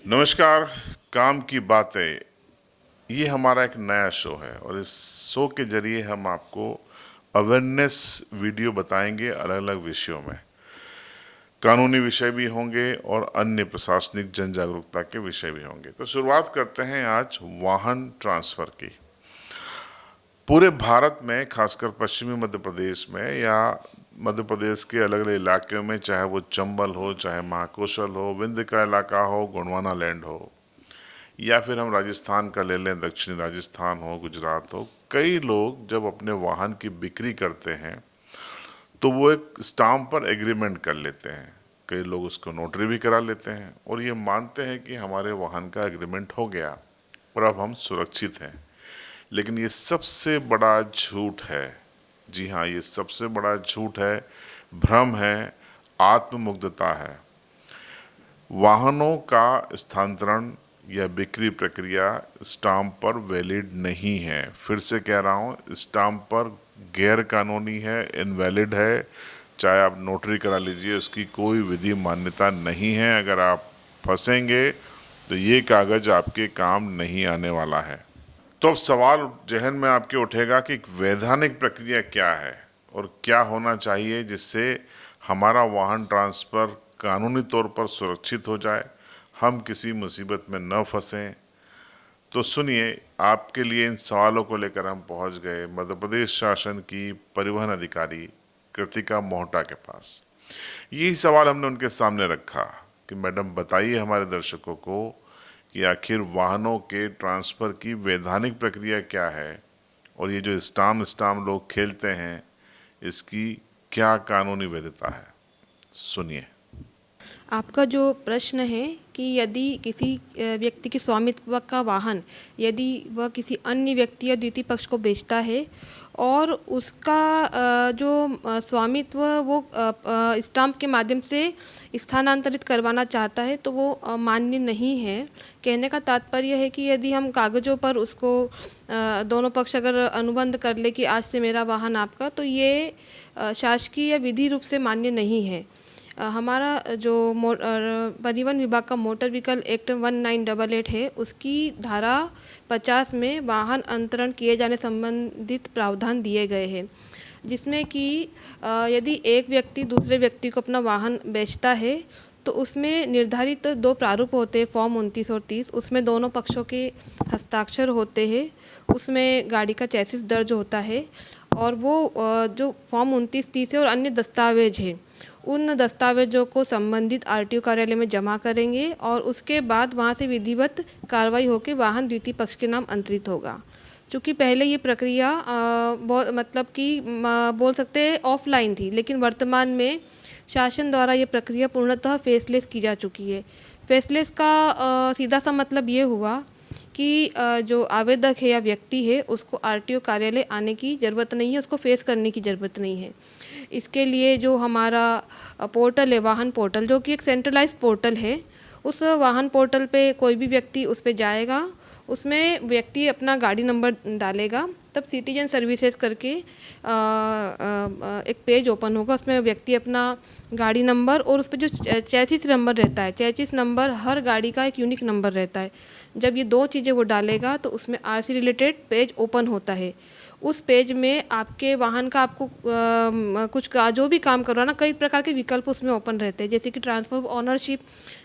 नमस्कार। काम की बातें, ये हमारा एक नया शो है और इस शो के जरिए हम आपको अवेयरनेस वीडियो बताएंगे अलग अलग विषयों में। कानूनी विषय भी होंगे और अन्य प्रशासनिक जन जागरूकता के विषय भी होंगे। तो शुरुआत करते हैं आज वाहन ट्रांसफ़र की। पूरे भारत में, खासकर पश्चिमी मध्य प्रदेश में या मध्य प्रदेश के अलग अलग इलाकों में, चाहे वो चंबल हो, चाहे महाकौशल हो, विंध्य का इलाका हो, गोंडवाना लैंड हो, या फिर हम राजस्थान का ले लें, दक्षिणी राजस्थान हो, गुजरात हो, कई लोग जब अपने वाहन की बिक्री करते हैं तो वो एक स्टाम्प पर एग्रीमेंट कर लेते हैं। कई लोग उसको नोटरी भी करा लेते हैं और ये मानते हैं कि हमारे वाहन का एग्रीमेंट हो गया और अब हम सुरक्षित हैं। लेकिन ये सबसे बड़ा झूठ है। जी हाँ, ये सबसे बड़ा झूठ है, भ्रम है, आत्ममुग्धता है। वाहनों का स्थानांतरण या बिक्री प्रक्रिया स्टाम्प पर वैलिड नहीं है। फिर से कह रहा हूँ, स्टाम्प पर गैर कानूनी है, इनवैलिड है। चाहे आप नोटरी करा लीजिए, उसकी कोई विधि मान्यता नहीं है। अगर आप फंसेंगे तो ये कागज़ आपके काम नहीं आने वाला है। तो अब सवाल जहन में आपके उठेगा कि वैधानिक प्रक्रिया क्या है और क्या होना चाहिए जिससे हमारा वाहन ट्रांसफ़र कानूनी तौर पर सुरक्षित हो जाए, हम किसी मुसीबत में न फंसें। तो सुनिए, आपके लिए इन सवालों को लेकर हम पहुंच गए मध्य प्रदेश शासन की परिवहन अधिकारी कृतिका मोहटा के पास। यही सवाल हमने उनके सामने रखा कि मैडम बताइए हमारे दर्शकों को कि आखिर वाहनों के ट्रांसफ़र की वैधानिक प्रक्रिया क्या है और ये जो स्टाम्प लोग खेलते हैं, इसकी क्या कानूनी वैधता है। सुनिए। आपका जो प्रश्न है कि यदि किसी व्यक्ति के स्वामित्व का वाहन यदि वह किसी अन्य व्यक्ति या द्वितीय पक्ष को बेचता है और उसका जो स्वामित्व वो स्टाम्प के माध्यम से स्थानांतरित करवाना चाहता है तो वो मान्य नहीं है। कहने का तात्पर्य है कि यदि हम कागज़ों पर उसको दोनों पक्ष अगर अनुबंध कर ले कि आज से मेरा वाहन आपका, तो ये शासकीय या विधि रूप से मान्य नहीं है। हमारा जो परिवहन विभाग का मोटर व्हीकल एक्ट 1988 है, उसकी धारा 50 में वाहन अंतरण किए जाने संबंधित प्रावधान दिए गए हैं, जिसमें कि यदि एक व्यक्ति दूसरे व्यक्ति को अपना वाहन बेचता है तो उसमें निर्धारित दो प्रारूप होते हैं, फॉर्म 29 और 30। उसमें दोनों पक्षों के हस्ताक्षर होते हैं, उसमें गाड़ी का चेसिस दर्ज होता है और वो जो फॉर्म 29-30 है और अन्य दस्तावेज हैं, उन दस्तावेजों को संबंधित आरटीओ कार्यालय में जमा करेंगे और उसके बाद वहाँ से विधिवत कार्रवाई होकर वाहन द्वितीय पक्ष के नाम अंतरित होगा। चूँकि पहले ये प्रक्रिया बहुत मतलब कि बोल सकते हैं ऑफलाइन थी, लेकिन वर्तमान में शासन द्वारा ये प्रक्रिया पूर्णतः फेसलेस की जा चुकी है। फेसलेस का सीधा सा मतलब ये हुआ कि जो आवेदक है या व्यक्ति है उसको आरटीओ कार्यालय आने की ज़रूरत नहीं है, उसको फेस करने की ज़रूरत नहीं है। इसके लिए जो हमारा पोर्टल है, वाहन पोर्टल, जो कि एक सेंट्रलाइज्ड पोर्टल है, उस वाहन पोर्टल पे कोई भी व्यक्ति उस पे जाएगा, उसमें व्यक्ति अपना गाड़ी नंबर डालेगा, तब सिटीजन सर्विसेज करके एक पेज ओपन होगा। उसमें व्यक्ति अपना गाड़ी नंबर और उस पर जो चेसिस नंबर रहता है, चेसिस नंबर हर गाड़ी का एक यूनिक नंबर रहता है। जब ये दो चीज़ें वो डालेगा तो उसमें आरसी रिलेटेड पेज ओपन होता है। उस पेज में आपके वाहन का आपको कुछ का जो भी काम करवाना, कई प्रकार के विकल्प उसमें ओपन रहते हैं, जैसे कि ट्रांसफ़र ऑफ ऑनरशिप,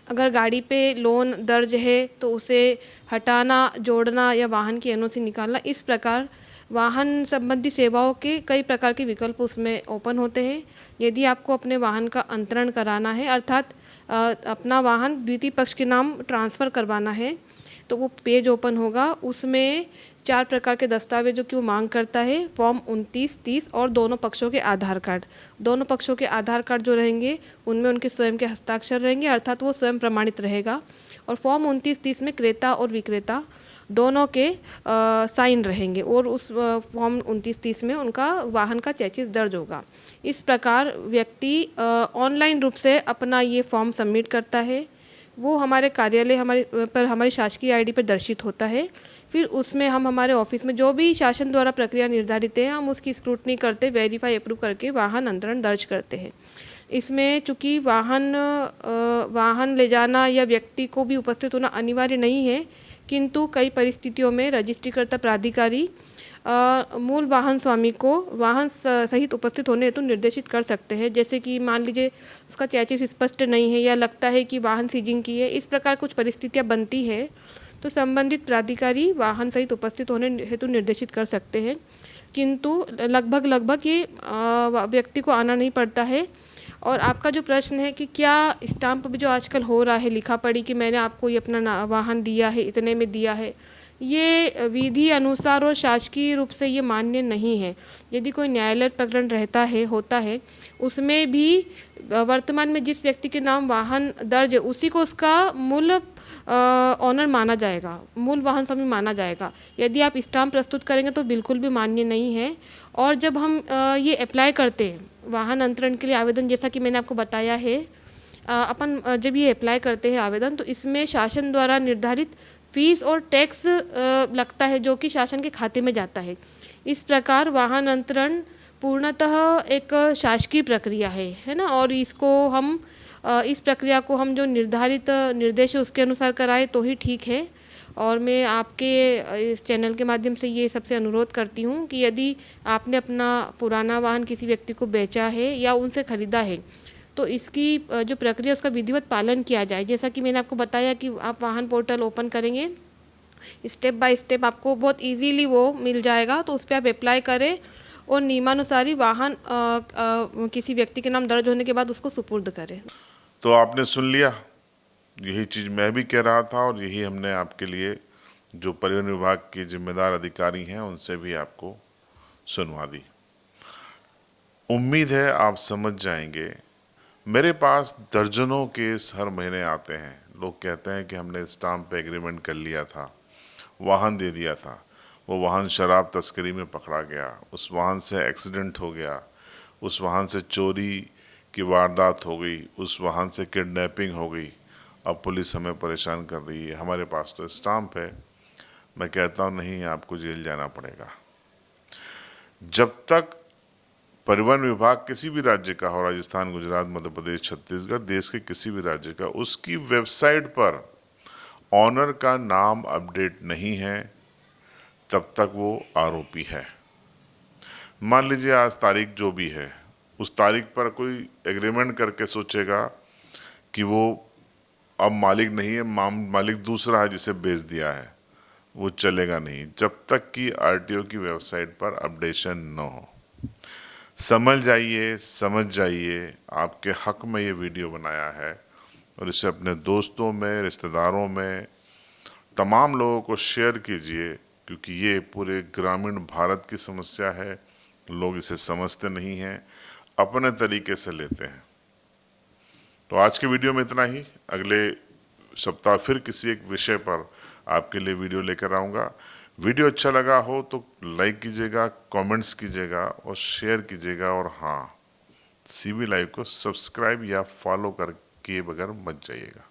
अगर गाड़ी पे लोन दर्ज है तो उसे हटाना, जोड़ना या वाहन की एनओसी निकालना, इस प्रकार वाहन संबंधी सेवाओं के कई प्रकार के विकल्प उसमें ओपन होते हैं। यदि आपको अपने वाहन का अंतरण कराना है, अर्थात अपना वाहन द्वितीय पक्ष के नाम ट्रांसफ़र करवाना है, तो वो पेज ओपन होगा। उसमें 4 प्रकार के दस्तावेजों की वो मांग करता है, फॉर्म 29, 30 और दोनों पक्षों के आधार कार्ड। दोनों पक्षों के आधार कार्ड जो रहेंगे उनमें उनके स्वयं के हस्ताक्षर रहेंगे, अर्थात वो स्वयं प्रमाणित रहेगा। और फॉर्म 29, 30 में क्रेता और विक्रेता दोनों के साइन रहेंगे और उस फॉर्म 29, 30 में उनका वाहन का चेसिस दर्ज होगा। इस प्रकार व्यक्ति ऑनलाइन रूप से अपना ये फॉर्म सबमिट करता है, वो हमारे कार्यालय हमारी शासकीय आईडी पर दर्शित होता है। फिर उसमें हम हमारे ऑफिस में जो भी शासन द्वारा प्रक्रिया निर्धारित है, हम उसकी स्क्रूटनी करते, वेरीफाई, अप्रूव करके वाहन अंतरण दर्ज करते हैं। इसमें चूँकि वाहन ले जाना या व्यक्ति को भी उपस्थित होना अनिवार्य नहीं है, किंतु कई परिस्थितियों में रजिस्ट्रीकर्ता प्राधिकारी मूल वाहन स्वामी को वाहन सहित उपस्थित होने हेतु निर्देशित कर सकते हैं। जैसे कि मान लीजिए उसका चेसिस स्पष्ट नहीं है या लगता है कि वाहन सीजिंग की है, इस प्रकार कुछ परिस्थितियां बनती है तो संबंधित प्राधिकारी वाहन सहित उपस्थित होने हेतु निर्देशित कर सकते हैं, किंतु लगभग ये व्यक्ति को आना नहीं पड़ता है। और आपका जो प्रश्न है कि क्या स्टाम्प जो आजकल हो रहा है लिखा पढ़ी कि मैंने आपको ये अपना वाहन दिया है, इतने में दिया है, ये विधि अनुसार और शासकीय रूप से ये मान्य नहीं है। यदि कोई न्यायालय प्रकरण होता है उसमें भी वर्तमान में जिस व्यक्ति के नाम वाहन दर्ज है उसी को उसका मूल ऑनर माना जाएगा, मूल वाहन स्वामी माना जाएगा। यदि आप स्टाम्प प्रस्तुत करेंगे तो बिल्कुल भी मान्य नहीं है। और जब हम ये अप्लाई करते हैं वाहन अंतरण के लिए आवेदन, जैसा कि मैंने आपको बताया है, अपन जब ये अप्लाई करते हैं आवेदन तो इसमें शासन द्वारा निर्धारित फीस और टैक्स लगता है जो कि शासन के खाते में जाता है। इस प्रकार वाहन अंतरण पूर्णतः एक शासकीय प्रक्रिया है ना। और इस प्रक्रिया को हम जो निर्धारित निर्देश है उसके अनुसार कराए तो ही ठीक है। और मैं आपके इस चैनल के माध्यम से ये सबसे अनुरोध करती हूँ कि यदि आपने अपना पुराना वाहन किसी व्यक्ति को बेचा है या उनसे ख़रीदा है तो इसकी जो प्रक्रिया उसका विधिवत पालन किया जाए। जैसा कि मैंने आपको बताया कि आप वाहन पोर्टल ओपन करेंगे, स्टेप बाय स्टेप आपको बहुत इजीली वो मिल जाएगा, तो उस पर आप अप्लाई करें और नियमानुसार ही वाहन किसी व्यक्ति के नाम दर्ज होने के बाद उसको सुपुर्द करें। तो आपने सुन लिया, यही चीज़ मैं भी कह रहा था और यही हमने आपके लिए जो परिवहन विभाग के जिम्मेदार अधिकारी हैं उनसे भी आपको सुनवा दी। उम्मीद है आप समझ जाएंगे। मेरे पास दर्जनों केस हर महीने आते हैं। लोग कहते हैं कि हमने स्टाम्प पे एग्रीमेंट कर लिया था, वाहन दे दिया था, वो वाहन शराब तस्करी में पकड़ा गया, उस वाहन से एक्सीडेंट हो गया, उस वाहन से चोरी की वारदात हो गई, उस वाहन से किडनैपिंग हो गई, अब पुलिस हमें परेशान कर रही है, हमारे पास तो स्टाम्प है। मैं कहता हूँ नहीं, आपको जेल जाना पड़ेगा। जब तक परिवहन विभाग किसी भी राज्य का हो, राजस्थान, गुजरात, मध्य प्रदेश, छत्तीसगढ़, देश के किसी भी राज्य का, उसकी वेबसाइट पर ऑनर का नाम अपडेट नहीं है तब तक वो आरोपी है। मान लीजिए आज तारीख जो भी है, उस तारीख पर कोई एग्रीमेंट करके सोचेगा कि वो अब मालिक नहीं है, मालिक दूसरा है जिसे बेच दिया है, वो चलेगा नहीं जब तक कि आरटीओ की वेबसाइट पर अपडेशन न हो। समझ जाइए, आपके हक में ये वीडियो बनाया है और इसे अपने दोस्तों में, रिश्तेदारों में, तमाम लोगों को शेयर कीजिए, क्योंकि ये पूरे ग्रामीण भारत की समस्या है। लोग इसे समझते नहीं हैं, अपने तरीके से लेते हैं। तो आज के वीडियो में इतना ही। अगले सप्ताह फिर किसी एक विषय पर आपके लिए वीडियो लेकर आऊँगा। वीडियो अच्छा लगा हो तो लाइक कीजिएगा, कमेंट्स कीजिएगा और शेयर कीजिएगा। और हाँ, सीबी लाइव को सब्सक्राइब या फॉलो करके बगैर मत जाइएगा।